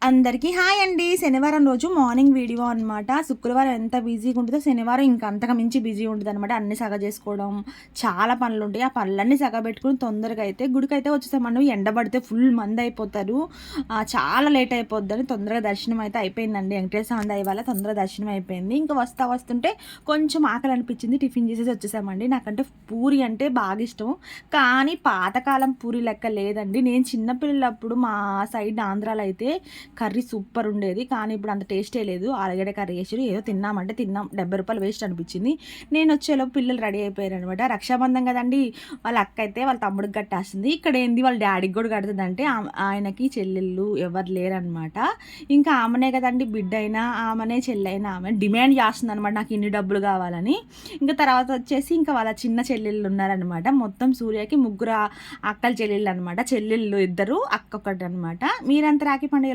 అందరికీ హాయ్ అండి. శనివారం రోజు మార్నింగ్ వీడియో అనమాట. శుక్రవారం ఎంత బిజీగా ఉంటుందో శనివారం ఇంకా అంతకు మించి బిజీ ఉంటుందనమాట. అన్నీ సగ చేసుకోవడం, చాలా పనులుంటాయి. ఆ పనులన్నీ సగబెట్టుకొని తొందరగా అయితే గుడికైతే వచ్చేసామండి. ఎండబడితే ఫుల్ మంది అయిపోతారు. చాలా లేట్ అయిపోద్దని తొందరగా దర్శనం అయితే అయిపోయిందండి. వెంకటేశ్వర స్వామి దయ వల్ల తొందరగా దర్శనం అయిపోయింది. ఇంకా వస్తుంటే కొంచెం ఆకలి అనిపించింది. టిఫిన్ చేసేసి వచ్చేసామండి. నాకంటే పూరి అంటే బాగా ఇష్టం. కానీ పాతకాలం పూరి లెక్క లేదండి. నేను చిన్నపిల్లప్పుడు మా సైడ్ ఆంధ్రాలో అయితే కర్రీ సూపర్ ఉండేది. కానీ ఇప్పుడు అంత టేస్టే లేదు. ఆలుగడ్డ కర్రీ వేసారు, ఏదో తిన్నాం. 70 రూపాయలు వేస్ట్ అనిపించింది. నేను వచ్చేలోపు పిల్లలు రెడీ అయిపోయారు అనమాట. రక్షాబంధం కదండి, వాళ్ళ అక్క అయితే వాళ్ళ తమ్ముడికి కట్టేస్తుంది. ఇక్కడ ఏంది వాళ్ళ డాడీకి కూడా కడుతుందంటే ఆయనకి చెల్లెళ్ళు ఎవరు లేరనమాట. ఇంకా ఆమెనే కదండి బిడ్డ అయినా ఆమెనే చెల్లెైనా ఆమె డిమాండ్ చేస్తుంది అనమాట, నాకు ఇన్ని డబ్బులు కావాలని. ఇంకా తర్వాత వచ్చేసి ఇంకా వాళ్ళ చిన్న చెల్లెళ్ళు ఉన్నారనమాట. మొత్తం సూర్యకి ముగ్గురు అక్కల చెల్లెళ్ళు అనమాట. చెల్లెళ్ళు ఇద్దరు, అక్క ఒకటి అనమాట. మీరంతా రాఖీ పండుగ